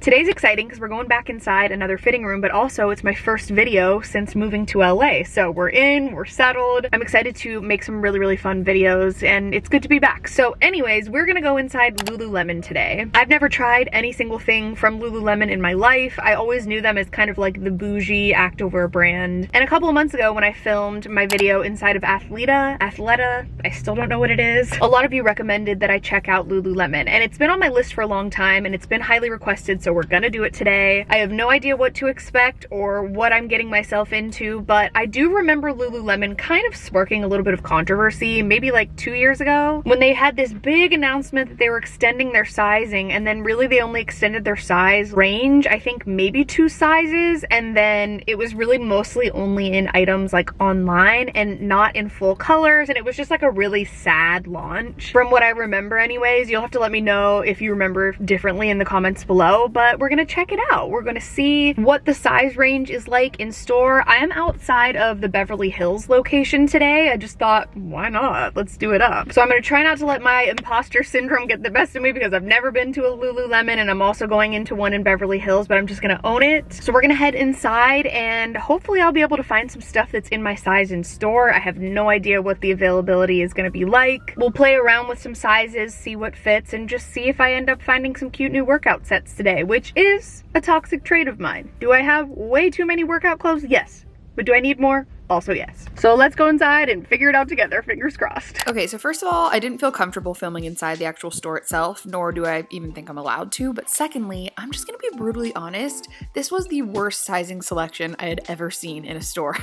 Today's exciting because we're going back inside another fitting room, but also it's my first video since moving to LA. So we're settled. I'm excited to make some really fun videos and it's good to be back. So anyways, we're gonna go inside Lululemon today. I've never tried any single thing from Lululemon in my life. I always knew them as kind of like the bougie activewear brand. And a couple of months ago when I filmed my video inside of Athleta, I still don't know what it is. A lot of you recommended that I check out Lululemon and it's been on my list for a long time and it's been highly requested, so we're gonna do it today. I have no idea what to expect or what I'm getting myself into, but I do remember Lululemon kind of sparking a little bit of controversy maybe like 2 years ago when they had this big announcement that they were extending their sizing, and then really they only extended their size range, I think maybe 2 sizes, and then it was really mostly only in items like online and not in full colors, and it was just like a really sad launch from what I remember anyways. You'll have to let me know if you remember differently in the comments below, but we're gonna check it out. We're gonna see what the size range is like in store. I am outside of the Beverly Hills location today. I just thought, why not? Let's do it up. So I'm gonna try not to let my imposter syndrome get the best of me because I've never been to a Lululemon and I'm also going into one in Beverly Hills, but I'm just gonna own it. So we're gonna head inside and hopefully I'll be able to find some stuff that's in my size in store. I have no idea what the availability is gonna be like. We'll play around with some sizes, see what fits, and just see if I end up finding some cute new workout sets today, which is a toxic trait of mine. Do I have way too many workout clothes? Yes. But do I need more? Also yes. So let's go inside and figure it out together, fingers crossed. Okay, so first of all, I didn't feel comfortable filming inside the actual store itself, nor do I even think I'm allowed to, but secondly, I'm just gonna be brutally honest, this was the worst sizing selection I had ever seen in a store.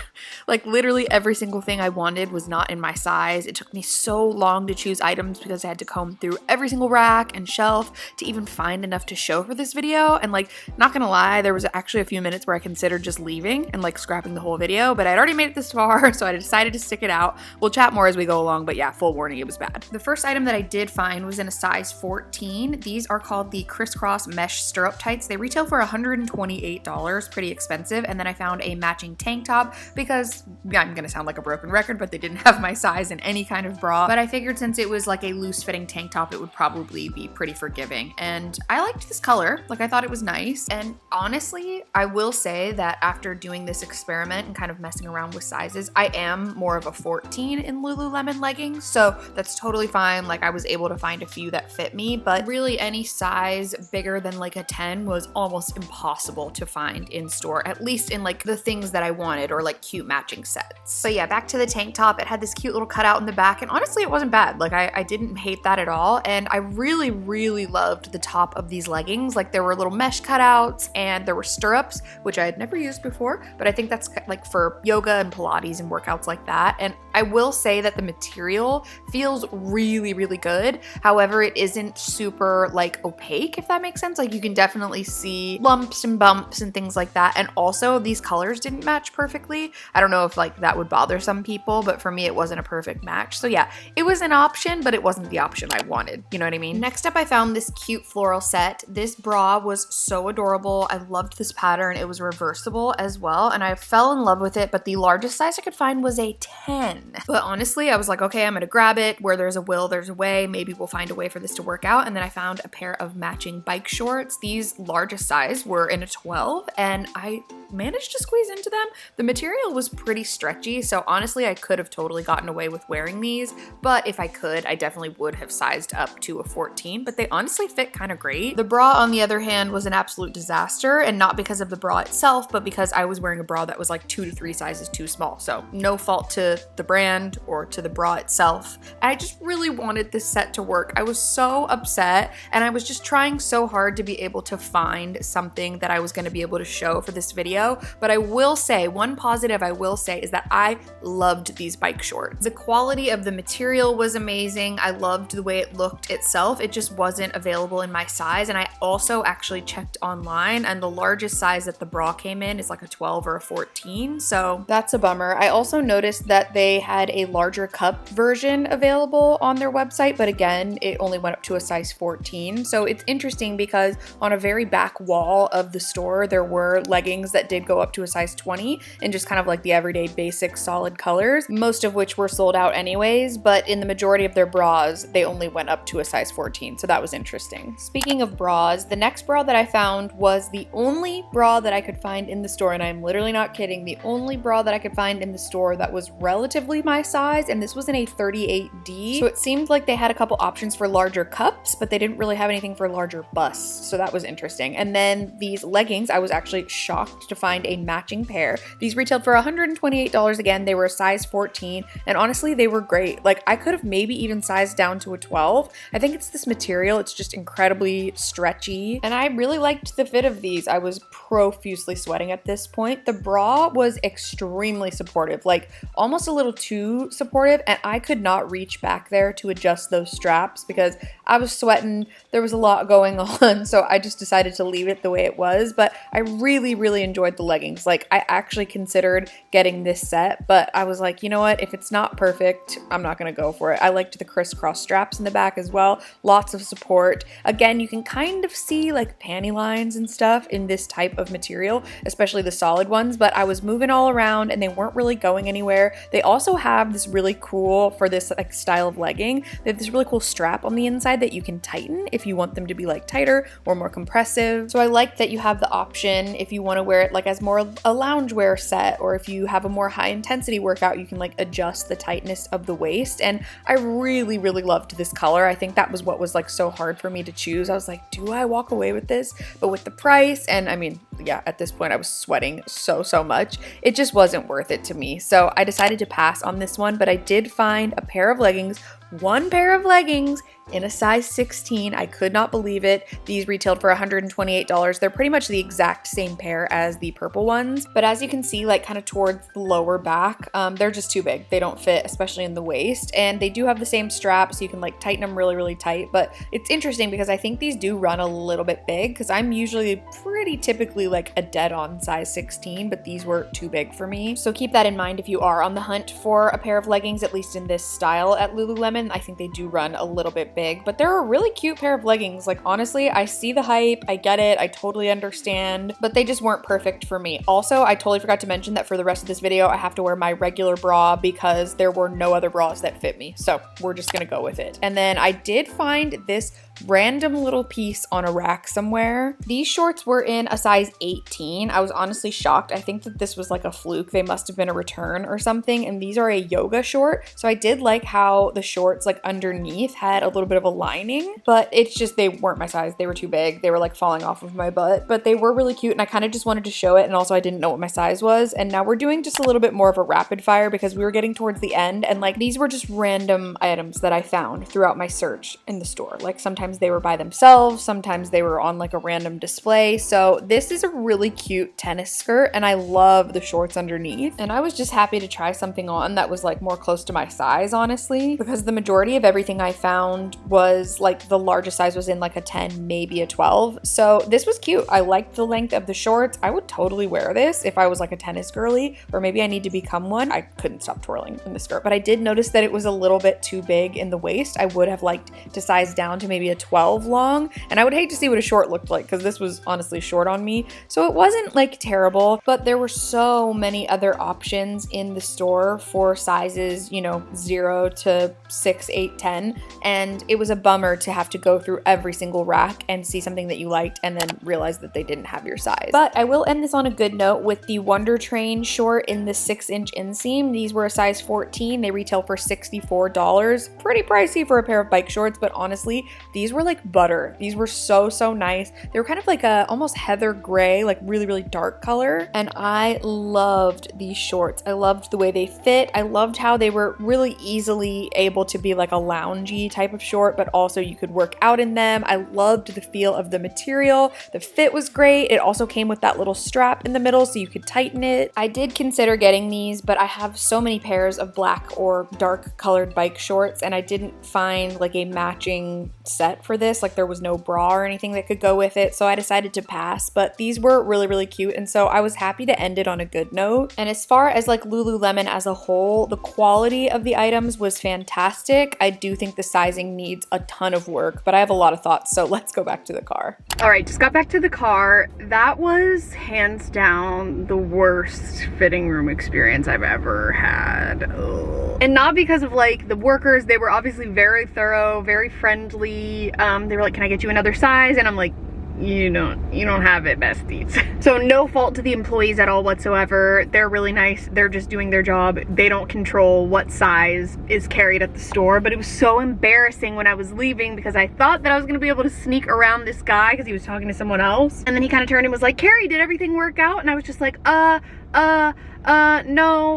Like literally every single thing I wanted was not in my size. It took me so long to choose items because I had to comb through every single rack and shelf to even find enough to show for this video, and like, not gonna lie, there was actually a few minutes where I considered just leaving and like scrapping the whole video, but I'd already made it this far, so I decided to stick it out. We'll chat more as we go along, but yeah, full warning, it was bad. The first item that I did find was in a size 14. These are called the crisscross mesh stirrup tights. They retail for $128, pretty expensive. And then I found a matching tank top because I'm gonna sound like a broken record, but they didn't have my size in any kind of bra. But I figured since it was like a loose fitting tank top, it would probably be pretty forgiving. And I liked this color, like I thought it was nice. And honestly, I will say that after doing this experiment and kind of messing around with sizes, I am more of a 14 in Lululemon leggings, so that's totally fine. Like I was able to find a few that fit me, but really any size bigger than like a 10 was almost impossible to find in store, at least in like the things that I wanted or like cute matching sets. So yeah, back to the tank top. It had this cute little cutout in the back, and honestly it wasn't bad. Like I didn't hate that at all, and I really loved the top of these leggings. Like there were little mesh cutouts and there were stirrups, which I had never used before, but I think that's like for yoga and Pilates and workouts like that. And I will say that the material feels really good. However, it isn't super like opaque, if that makes sense. Like you can definitely see lumps and bumps and things like that. And also these colors didn't match perfectly. I don't know if like that would bother some people, but for me it wasn't a perfect match. So yeah, it was an option, but it wasn't the option I wanted. You know what I mean? Next up, I found this cute floral set. This bra was so adorable. I loved this pattern. It was reversible as well, and I fell in love with it, but the largest size I could find was a 10. But honestly, I was like, okay, I'm gonna grab it. Where there's a will, there's a way. Maybe we'll find a way for this to work out. And then I found a pair of matching bike shorts. These largest size were in a 12, and I managed to squeeze into them. The material was pretty stretchy, so honestly, I could have totally gotten away with wearing these, but if I could, I definitely would have sized up to a 14, but they honestly fit kind of great. The bra, on the other hand, was an absolute disaster, and not because of the bra itself, but because I was wearing a bra that was like 2 to 3 sizes too small. So no fault to the brand or to the bra itself. And I just really wanted this set to work. I was so upset, and I was just trying so hard to be able to find something that I was going to be able to show for this video. But I will say, one positive I will say is that I loved these bike shorts. The quality of the material was amazing. I loved the way it looked itself. It just wasn't available in my size. And I also actually checked online, and the largest size that the bra came in is like a 12 or a 14. So that's a bummer. I also noticed that they had a larger cup version available on their website, but again, it only went up to a size 14. So it's interesting because on a very back wall of the store, there were leggings that did go up to a size 20 and just kind of like the everyday basic solid colors, most of which were sold out anyways, but in the majority of their bras, they only went up to a size 14. So that was interesting. Speaking of bras, the next bra that I found was the only bra that I could find in the store, and I'm literally not kidding, the only bra that I could find in the store that was relatively my size, and this was in a 38D. So it seemed like they had a couple options for larger cups, but they didn't really have anything for larger busts. So that was interesting. And then these leggings, I was actually shocked to find a matching pair. These retailed for $128 again. They were a size 14, and honestly, they were great. Like, I could have maybe even sized down to a 12. I think it's this material. It's just incredibly stretchy, and I really liked the fit of these. I was profusely sweating at this point. The bra was extremely supportive, like almost a little too supportive, and I could not reach back there to adjust those straps because I was sweating. There was a lot going on, so I just decided to leave it the way it was. But I really enjoyed the leggings. Like, I actually considered getting this set, but I was like, you know what, if it's not perfect, I'm not gonna go for it. I liked the crisscross straps in the back as well, lots of support. Again, you can kind of see like panty lines and stuff in this type of material, especially the solid ones, but I was moving all around and they weren't really going anywhere. They also have this really cool, for this like style of legging, they have this really cool strap on the inside that you can tighten if you want them to be like tighter or more compressive. So I like that you have the option if you want to wear it like as more a loungewear set, or if you have a more high intensity workout, you can like adjust the tightness of the waist. And I really loved this color. I think that was what was like so hard for me to choose. I was like, do I walk away with this? But with the price, and I mean, yeah, at this point I was sweating so much, it just wasn't worth it to me. So I decided to pass on this one, but I did find a pair of leggings, one pair of leggings in a size 16. I could not believe it. These retailed for $128. They're pretty much the exact same pair as the purple ones, but as you can see, like kind of towards the lower back, they're just too big. They don't fit, especially in the waist, and they do have the same strap, so you can like tighten them really tight. But it's interesting because I think these do run a little bit big, because I'm usually pretty typically like a dead on size 16, but these were too big for me. So keep that in mind if you are on the hunt for a pair of leggings, at least in this style at Lululemon. I think they do run a little bit big, but they're a really cute pair of leggings. Like, honestly, I see the hype, I get it, I totally understand, but they just weren't perfect for me. Also, I totally forgot to mention that for the rest of this video, I have to wear my regular bra because there were no other bras that fit me. So we're just gonna go with it. And then I did find this random little piece on a rack somewhere. These shorts were in a size 18. I was honestly shocked. I think that this was like a fluke. They must have been a return or something. And these are a yoga short. So I did like how the shorts like underneath had a little bit of a lining, but it's just, they weren't my size. They were too big. They were like falling off of my butt, but they were really cute. And I kind of just wanted to show it. And also I didn't know what my size was. And now we're doing just a little bit more of a rapid fire because we were getting towards the end. And like, these were just random items that I found throughout my search in the store. Like, sometimes they were by themselves, sometimes they were on like a random display. So this is a really cute tennis skirt, and I love the shorts underneath. And I was just happy to try something on that was like more close to my size, honestly, because the majority of everything I found was like the largest size was in like a 10, maybe a 12. So this was cute. I liked the length of the shorts. I would totally wear this if I was like a tennis girly, or maybe I need to become one. I couldn't stop twirling in the skirt, but I did notice that it was a little bit too big in the waist. I would have liked to size down to maybe a 12 long, and I would hate to see what a short looked like because this was honestly short on me. So it wasn't like terrible, but there were so many other options in the store for sizes, you know, 0 to 6, 8, 10, and it was a bummer to have to go through every single rack and see something that you liked and then realize that they didn't have your size. But I will end this on a good note with the Wonder Train short in the 6-inch inseam. These were a size 14. They retail for $64. Pretty pricey for a pair of bike shorts, but honestly, these were like butter. These were so nice. They were kind of like a almost heather gray, like really dark color, and I loved these shorts. I loved the way they fit. I loved how they were really easily able to be like a loungy type of short, but also you could work out in them. I loved the feel of the material. The fit was great. It also came with that little strap in the middle so you could tighten it. I did consider getting these, but I have so many pairs of black or dark colored bike shorts, and I didn't find like a matching set for this. Like there was no bra or anything that could go with it, so I decided to pass. But these were really, really cute, and so I was happy to end it on a good note. And as far as like Lululemon as a whole, the quality of the items was fantastic. I do think the sizing needs a ton of work, but I have a lot of thoughts, so let's go back to the car. All right, just got back to the car. That was hands down the worst fitting room experience I've ever had. Ugh. And not because of like the workers, they were obviously very thorough, very friendly. They were like, can I get you another size? And I'm like, you don't have it, besties. So no fault to the employees at all whatsoever. They're really nice. They're just doing their job. They don't control what size is carried at the store. But it was so embarrassing when I was leaving because I thought that I was gonna be able to sneak around this guy because he was talking to someone else. And then he kind of turned and was like, Carrie, did everything work out? And I was just like, no.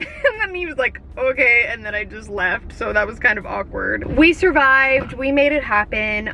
And then he was like, okay, and then I just left, so that was kind of awkward. We survived, we made it happen,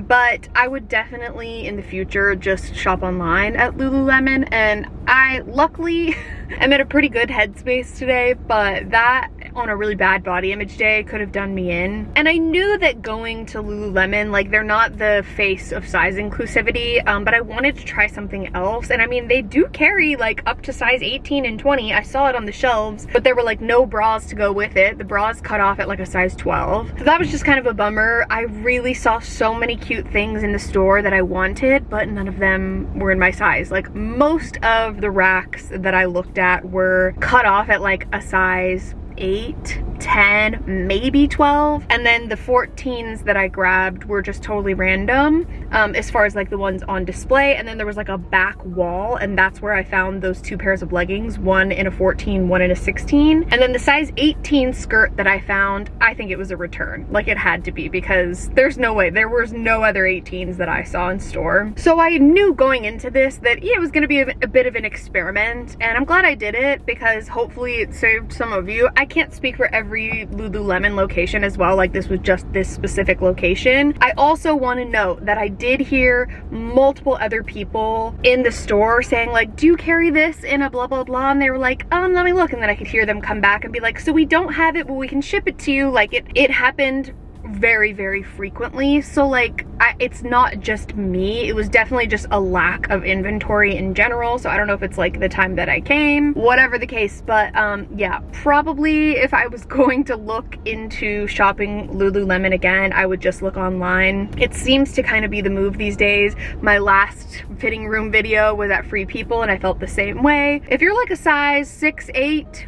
but I would definitely in the future just shop online at Lululemon, and I luckily am in a pretty good headspace today, but that on a really bad body image day could have done me in. And I knew that going to Lululemon, like they're not the face of size inclusivity, but I wanted to try something else. And I mean, they do carry like up to size 18 and 20. I saw it on the shelves, but there were like no bras to go with it. The bras cut off at like a size 12. So that was just kind of a bummer. I really saw so many cute things in the store that I wanted, but none of them were in my size. Like most of the racks that I looked at were cut off at like a size 8, 10, maybe 12, and then the 14s that I grabbed were just totally random as far as like the ones on display. And then there was like a back wall, and that's where I found those two pairs of leggings, one in a 14, one in a 16. And then the size 18 skirt that I found, I think it was a return. Like it had to be, because there's no way, there was no other 18s that I saw in store. So I knew going into this that yeah, it was gonna be a bit of an experiment, and I'm glad I did it because hopefully it saved some of you. I can't speak for every Lululemon location as well, like this was just this specific location. I also want to note that I did hear multiple other people in the store saying like, do you carry this in a blah blah blah, and they were like, let me look, and then I could hear them come back and be like, so we don't have it, but we can ship it to you. Like it happened very, very frequently. So like it's not just me, it was definitely just a lack of inventory in general. So I don't know if it's like the time that I came, whatever the case, but yeah, probably if I was going to look into shopping Lululemon again, I would just look online. It seems to kind of be the move these days. My last fitting room video was at Free People and I felt the same way. If you're like a size 6, 8,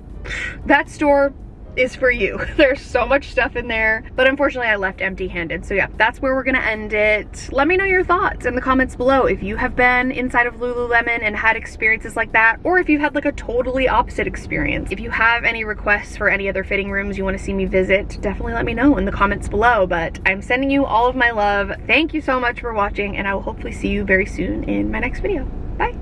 that store is for you. There's so much stuff in there, but unfortunately I left empty-handed. So yeah, that's where we're gonna end it. Let me know your thoughts in the comments below if you have been inside of Lululemon and had experiences like that, or if you've had like a totally opposite experience. If you have any requests for any other fitting rooms you want to see me visit, definitely let me know in the comments below. But I'm sending you all of my love. Thank you so much for watching, and I will hopefully see you very soon in my next video. Bye.